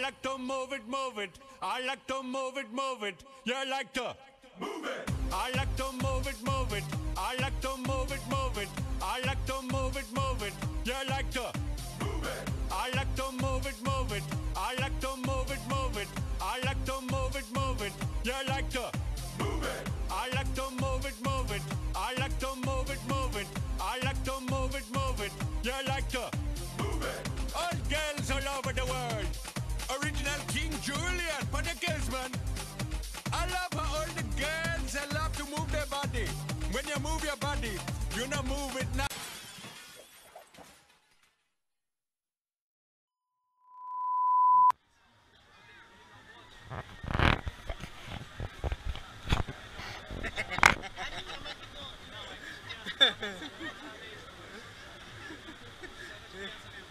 like to move it, move it. I like to move it, move it. You like to move it. I like to move it, move it. I like to move it, move it. I like to move it, move it. You like to move it. I like to move it, move it. I like to move it, move it. I like to move it, move it. You like to move it. I like to move it, move it. I like to move it, move it. I like to move it, move it. You like to move it. All girls all over the world. Original King Julian for the girls, man. I love how all the girls they love to move their body. When you move your body, you know move it now.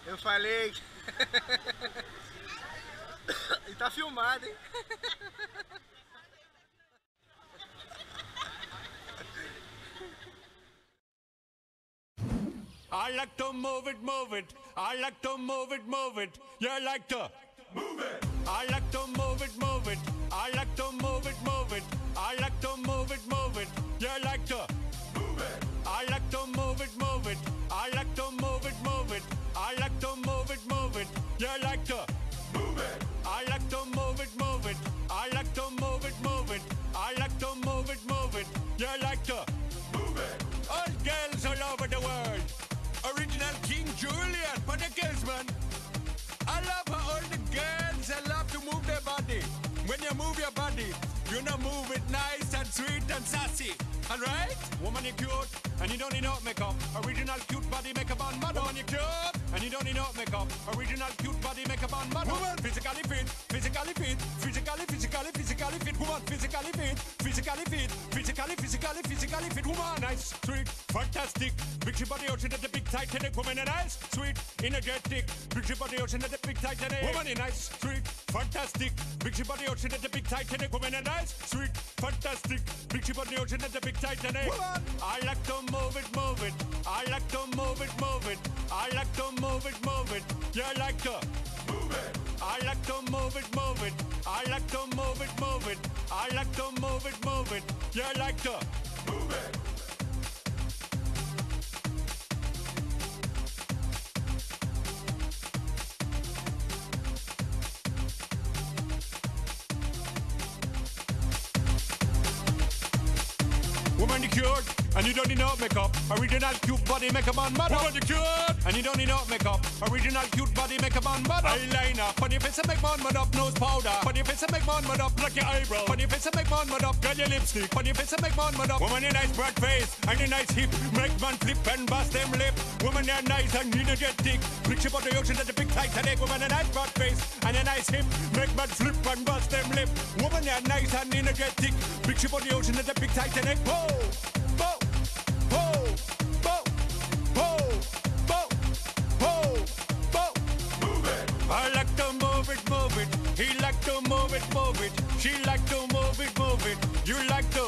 Eu falei. E tá filmado, hein? I like to move it, move it. I like to move it, move it. You like to move it. I like to move it, move it. I like to move it, move it. I like to move it, move it. You like to move it. I like to move it, move it. I like to move it, move it. I like to move it, move it. You like to move it. I like to move it, move it. I like to move it, move it. I like to move it, move it. You like to move it. All girls all over the world. Original King Julian for the girls, man. I love how all the girls they love to move their body. When you move your body, you know move it nice and sweet and sassy. Alright? Woman, you cute, and you don't need no makeup. Original cute body makeup on model. Woman, you cute, and you don't need no makeup. Original cute body makeup on model. Woman, physically fit, physically fit, physically fit. Woman, physically fit, physically fit. Woman, nice, sweet, fantastic. Big ship body ocean at the big Titanic. Woman, nice, sweet, energetic. Big ship body ocean at the big Titanic. Woman, nice, sweet, fantastic. Big ship body ocean at the big Titanic. Woman, nice, sweet, fantastic. Big ship body ocean at the big Titanic. Woman, I like to move it, move it. I like to move it, move it. I like to move it, move it. You like to move it. I like to move it, move it. I like to move it, move it. I like to move it, move it. You like to move it. Woman, you cute, and you don't need no makeup. Original cute body makeup on model. Woman, you cute, and you don't need no makeup. Original cute body makeup on model. Eyeliner, on your face and make man mud up. Nose powder, on your face and make man mud up. Pluck your eyebrow, on your face and make man mud up. Girl, your lipstick, on your face and make man mud up. Woman, your nice broad face and your nice hip, make man flip and bust them lip. Woman, you're nice and energetic. Big ship on the ocean at the big Titanic. Woman, a nice broad face and a nice hip, make man flip and bust them lip. Woman, you're nice and energetic. Big ship on the ocean at the big Titanic. Whoa. I like to move it, move it. He like to move it, move it. She like to move it, move it. You like to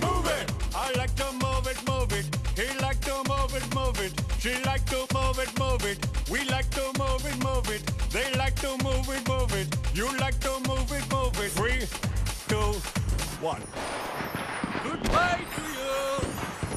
move it. I like to move it, move it. He like to move it, move it. She like to move it, move it. We like to move it, move it. They like to move it, move it. You like to move it, move it. 3, 2, 1. Goodbye to you.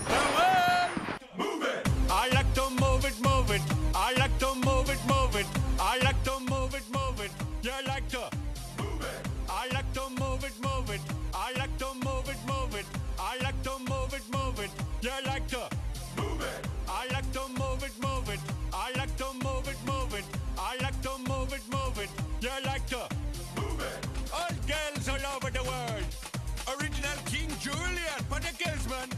Farewell. Move it. I like to move it, move it. I like to move it, move it. I like to move it, move it. You like to move it. I like to move it, move it. I like to move it, move it. I like to move it, move it. You like to move it. I like to move it, move it. I like to move it, move it. I like to move it, move it. You like to move it. All girls all over the world. Original King Julian for the girls, man.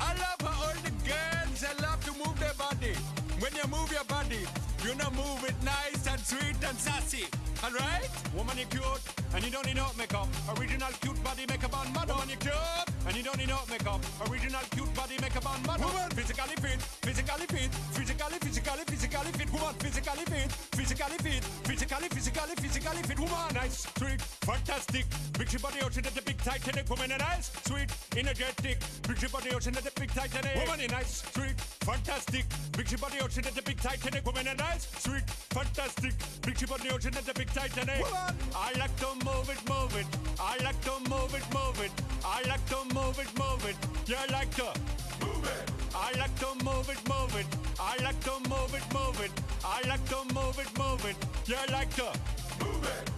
I love how all the girls they love to move their body. When you move your body, you know move it nice and sweet and sassy. Alright? Woman, you cute, and you don't need no makeup. Original cute body makeup on model. Woman, you cute, and you don't need no makeup. Original cute body makeup on model. Woman, physically fit, physically fit, physically fit. Woman, physically fit, physically fit, physically fit. Woman, nice, sweet, fantastic. Big ship on the ocean at the big Titanic. Woman in ice, sweet, energetic. Big ship on the ocean at the big Titanic. Woman in ice, sweet, fantastic. Big ship on the ocean at the big Titanic. Woman in ice, sweet, fantastic. Big ship on the ocean at the big Titanic. Woman. I like to move it, move it. I like to move it, move it. I like to move it, move it. You like to move it. I like to move it, move it. I like to move it, move it. I like to move it, move it. You like to move it.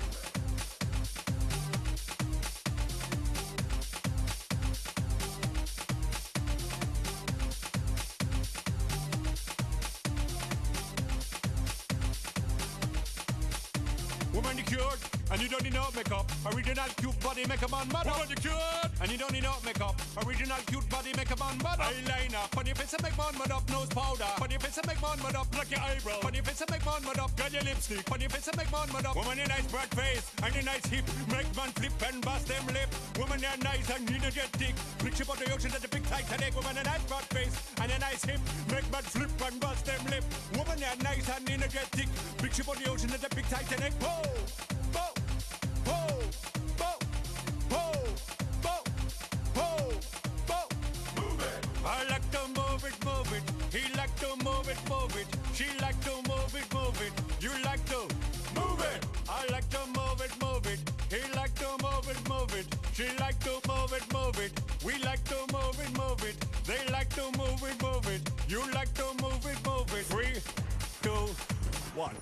Woman, you cured, and you don't need no makeup. Original cute body, make a man mad up. Woman, you cured, and you don't need no makeup. Original cute body, make a man mad up. Eyeliner, on your face and make man mad up. Nose powder, on your face and make man mad up. Pluck your eyebrow, on your face and make man mad up. Got your lipstick, on your face and make man mad up. Woman, you nice broad face, and you nice hip. Make man flip and bust them lip. Woman, you nice and energetic. Big ship on the ocean at the big Titanic. Woman, you nice broad face, and you nice hip. Make man flip and bust them lip. Woman, you nice and energetic. Big ship on the ocean at the big Titanic. Whoa! Bo, bo, bo, bo, bo, bo, bo. Move it. I like to move it, move it. He like to move it, move it. She like to move it, move it. You like to move it. I like to move it, move it. He like to move it, move it. She like to move it, move it. We like to move it, move it. They like to move it, move it. You like to move it, move it. 3, 2, 1.